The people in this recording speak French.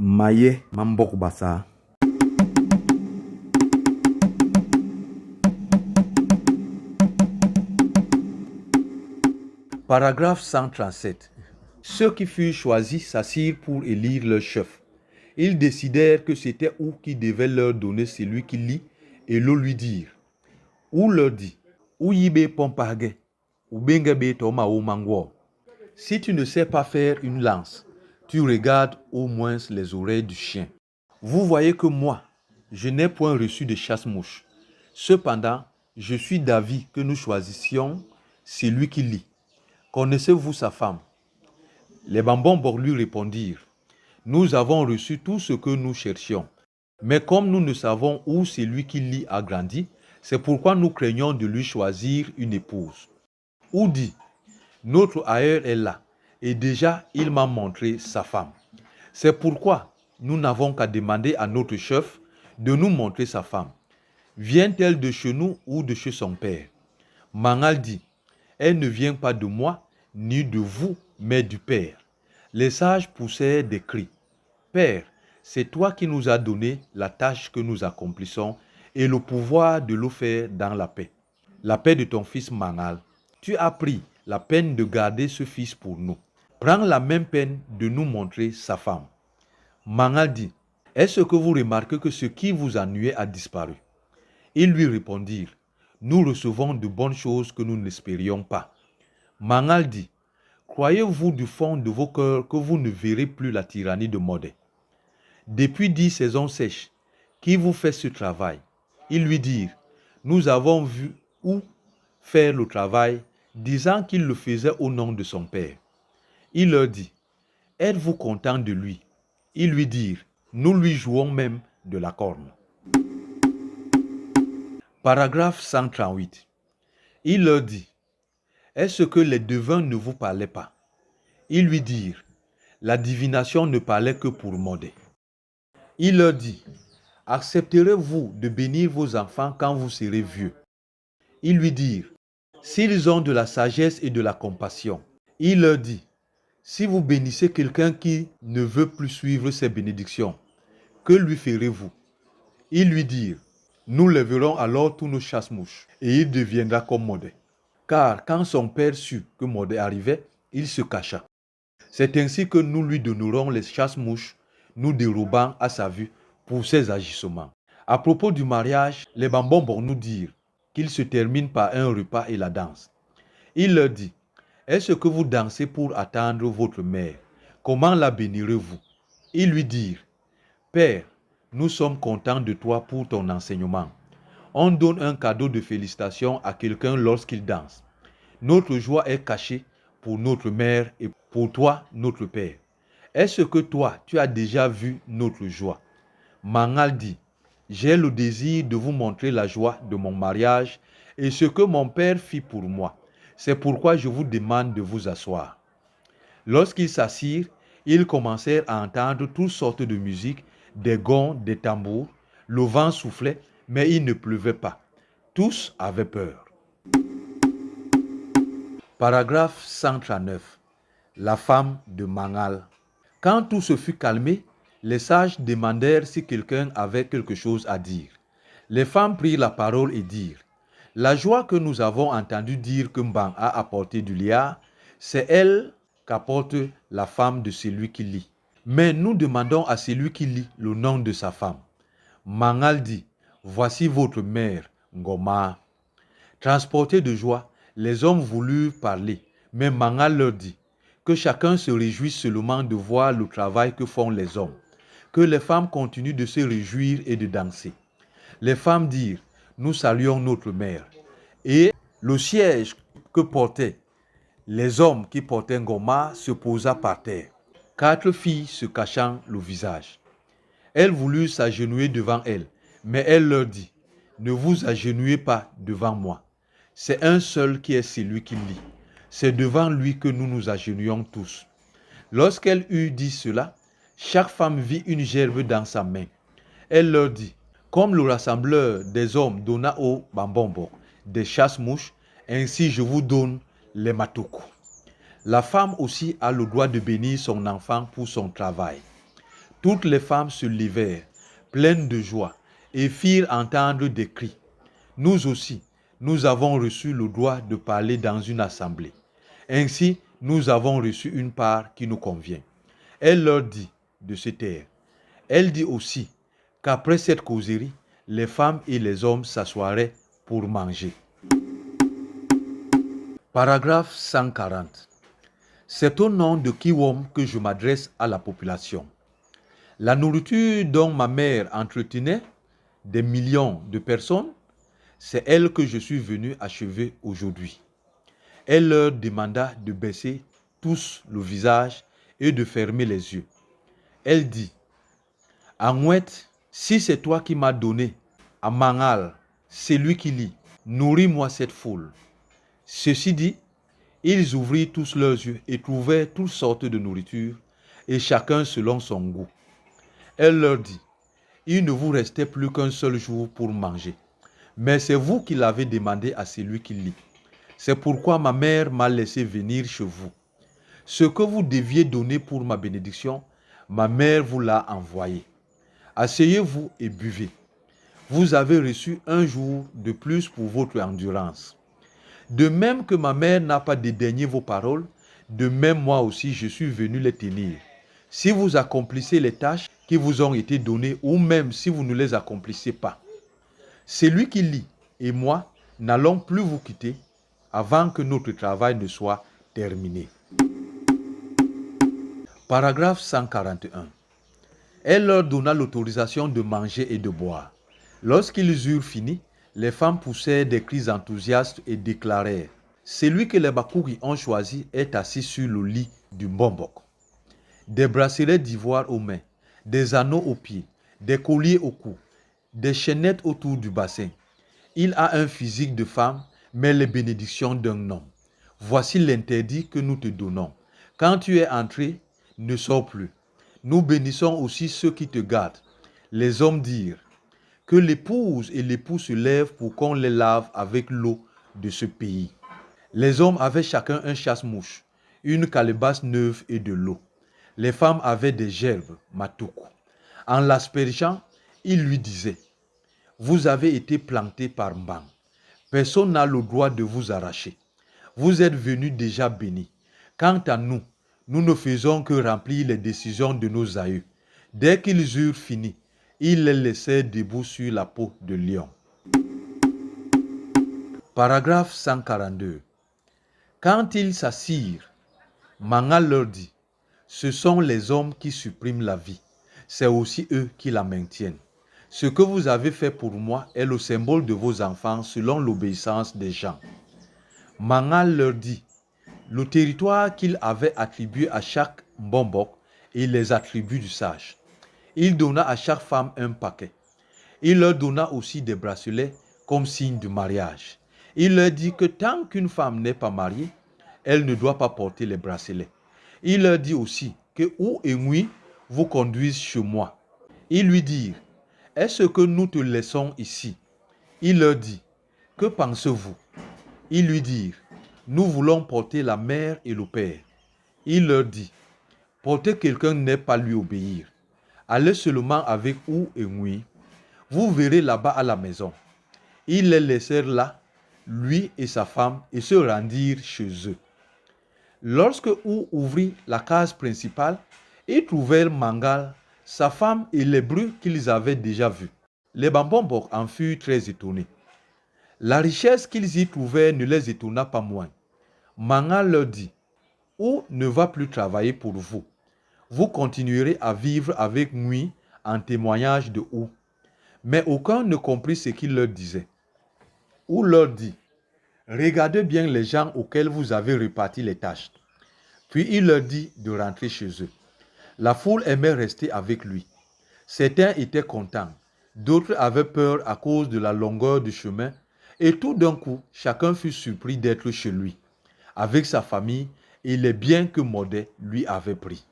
Maye Mambok Bassa. Paragraphe 137. Ceux qui furent choisis s'assirent pour élire leur chef. Ils décidèrent que c'était ou qui devait leur donner celui qui lit et le lui dire. Ou leur dit, ou yibe pompage, ou bengebe toma ou mango. Si tu ne sais pas faire une lance, tu regardes au moins les oreilles du chien. Vous voyez que moi, je n'ai point reçu de chasse-mouche. Cependant, je suis d'avis que nous choisissions celui qui lit. Connaissez-vous sa femme? Les Bambambors lui répondirent, nous avons reçu tout ce que nous cherchions. Mais comme nous ne savons où celui qui lit a grandi, c'est pourquoi nous craignons de lui choisir une épouse. Ou dit, notre aïeul est là, et déjà il m'a montré sa femme. C'est pourquoi nous n'avons qu'à demander à notre chef de nous montrer sa femme. Vient-elle de chez nous ou de chez son père? Mangal dit, elle ne vient pas de moi, ni de vous, mais du Père. Les sages poussèrent des cris. Père, c'est toi qui nous as donné la tâche que nous accomplissons et le pouvoir de le faire dans la paix. La paix de ton fils Mangal. Tu as pris la peine de garder ce fils pour nous. Prends la même peine de nous montrer sa femme. Mangal dit, est-ce que vous remarquez que ce qui vous ennuyait a disparu? Ils lui répondirent, nous recevons de bonnes choses que nous n'espérions pas. Mangal dit, croyez-vous du fond de vos cœurs que vous ne verrez plus la tyrannie de Modé? Depuis 10 saisons sèches, qui vous fait ce travail? Ils lui dirent, nous avons vu où faire le travail, disant qu'il le faisait au nom de son père. Il leur dit, êtes-vous content de lui? Ils lui dirent, nous lui jouons même de la corne. Paragraphe 138. Il leur dit, est-ce que les devins ne vous parlaient pas? Ils lui dirent, la divination ne parlait que pour Modé. Il leur dit, accepterez-vous de bénir vos enfants quand vous serez vieux? Ils lui dirent, s'ils ont de la sagesse et de la compassion. Il leur dit, si vous bénissez quelqu'un qui ne veut plus suivre ses bénédictions, que lui ferez-vous? Ils lui dirent, nous lèverons alors tous nos chasse-mouches, et il deviendra comme Modé. Car quand son père sut que Modé arrivait, il se cacha. C'est ainsi que nous lui donnerons les chasse-mouches, nous dérobant à sa vue pour ses agissements. À propos du mariage, les Bambambors nous dirent qu'il se termine par un repas et la danse. Il leur dit, est-ce que vous dansez pour attendre votre mère? Comment la bénirez-vous? Ils lui dirent, Père, nous sommes contents de toi pour ton enseignement. On donne un cadeau de félicitations à quelqu'un lorsqu'il danse. Notre joie est cachée pour notre mère et pour toi, notre père. Est-ce que toi, tu as déjà vu notre joie? Mangal dit, j'ai le désir de vous montrer la joie de mon mariage et ce que mon père fit pour moi. C'est pourquoi je vous demande de vous asseoir. Lorsqu'ils s'assirent, ils commencèrent à entendre toutes sortes de musique, des gonds, des tambours. Le vent soufflait, mais il ne pleuvait pas. Tous avaient peur. Paragraphe 139. La femme de Mangal. Quand tout se fut calmé, les sages demandèrent si quelqu'un avait quelque chose à dire. Les femmes prirent la parole et dirent, la joie que nous avons entendu dire que Mbang a apporté du liard, c'est elle qu'apporte la femme de celui qui lit. Mais nous demandons à celui qui lit le nom de sa femme. Mangal dit, voici votre mère, Ngoma. Transportés de joie, les hommes voulurent parler, mais Mangal leur dit que chacun se réjouisse seulement de voir le travail que font les hommes, que les femmes continuent de se réjouir et de danser. Les femmes dirent, nous saluons notre mère. Et le siège que portaient les hommes qui portaient Ngoma se posa par terre, 4 filles se cachant le visage. Elles voulurent s'agenouiller devant elle, mais elle leur dit, ne vous agenouillez pas devant moi. C'est un seul qui est celui qui lit. C'est devant lui que nous nous agenouillons tous. Lorsqu'elle eut dit cela, chaque femme vit une gerbe dans sa main. Elle leur dit, comme le rassembleur des hommes donna aux Bambambors des chasse-mouches, ainsi je vous donne les matoko. La femme aussi a le droit de bénir son enfant pour son travail. Toutes les femmes se levèrent, pleines de joie, et firent entendre des cris. Nous aussi, nous avons reçu le droit de parler dans une assemblée. Ainsi, nous avons reçu une part qui nous convient. Elle leur dit de se taire. Elle dit aussi qu'après cette causerie, les femmes et les hommes s'asseoiraient pour manger. Paragraphe 140. C'est au nom de Kiwom que je m'adresse à la population. La nourriture dont ma mère entretenait des millions de personnes, c'est elle que je suis venu achever aujourd'hui. Elle leur demanda de baisser tous le visage et de fermer les yeux. Elle dit, « Anouette, si c'est toi qui m'as donné à Mangal, c'est lui qui lit, nourris-moi cette foule. » Ceci dit, ils ouvrirent tous leurs yeux et trouvèrent toutes sortes de nourriture, et chacun selon son goût. Elle leur dit, « Il ne vous restait plus qu'un seul jour pour manger, mais c'est vous qui l'avez demandé à celui qui lit. C'est pourquoi ma mère m'a laissé venir chez vous. Ce que vous deviez donner pour ma bénédiction, ma mère vous l'a envoyé. Asseyez-vous et buvez. Vous avez reçu un jour de plus pour votre endurance. De même que ma mère n'a pas dédaigné vos paroles, de même moi aussi je suis venu les tenir. Si vous accomplissez les tâches qui vous ont été données, ou même si vous ne les accomplissez pas, celui qui lit et moi n'allons plus vous quitter avant que notre travail ne soit terminé. » Paragraphe 141. Elle leur donna l'autorisation de manger et de boire. Lorsqu'ils eurent fini, les femmes poussèrent des cris enthousiastes et déclarèrent, « Celui que les Bakouri ont choisi est assis sur le lit du Mbombok. » Des bracelets d'ivoire aux mains, des anneaux aux pieds, des colliers au cou, des chaînettes autour du bassin. Il a un physique de femme, mais les bénédictions d'un homme. Voici l'interdit que nous te donnons. Quand tu es entré, ne sors plus. Nous bénissons aussi ceux qui te gardent. Les hommes dirent, que l'épouse et l'époux se lèvent pour qu'on les lave avec l'eau de ce pays. Les hommes avaient chacun un chasse-mouche, une calebasse neuve et de l'eau. Les femmes avaient des gerbes, matoukou. En l'aspergeant, ils lui disaient, « Vous avez été plantés par Mbang. Personne n'a le droit de vous arracher. Vous êtes venus déjà bénis. Quant à nous, nous ne faisons que remplir les décisions de nos aïeux. » Dès qu'ils eurent fini, ils les laissèrent debout sur la peau de lion. Paragraphe 142. Quand ils s'assirent, Mangal leur dit, « Ce sont les hommes qui suppriment la vie. C'est aussi eux qui la maintiennent. Ce que vous avez fait pour moi est le symbole de vos enfants selon l'obéissance des gens. » Mangal leur dit, le territoire qu'il avait attribué à chaque Mbombok et les attributs du sage. Il donna à chaque femme un paquet. Il leur donna aussi des bracelets comme signe de mariage. Il leur dit que tant qu'une femme n'est pas mariée, elle ne doit pas porter les bracelets. Il leur dit aussi que Ou et Ngui vous conduisent chez moi. Ils lui dirent, « Est-ce que nous te laissons ici ?» Il leur dit, « Que pensez-vous » Ils lui dirent, « Nous voulons porter la mère et le père. » Il leur dit, « Porter quelqu'un n'est pas lui obéir. Allez seulement avec Ou et Ngui. Vous verrez là-bas à la maison. » Ils les laissèrent là, lui et sa femme, et se rendirent chez eux. Lorsque Ou ouvrit la case principale, ils trouvèrent Mangal, sa femme et les brus qu'ils avaient déjà vus. Les Bambombok en furent très étonnés. La richesse qu'ils y trouvèrent ne les étonna pas moins. Mangal leur dit, « Ou ne va plus travailler pour vous. Vous continuerez à vivre avec Ngui en témoignage de Ou. » Mais aucun ne comprit ce qu'il leur disait. Ou leur dit, « Regardez bien les gens auxquels vous avez réparti les tâches. » Puis il leur dit de rentrer chez eux. La foule aimait rester avec lui. Certains étaient contents, d'autres avaient peur à cause de la longueur du chemin, et tout d'un coup, chacun fut surpris d'être chez lui, avec sa famille et les biens que Modé lui avait pris.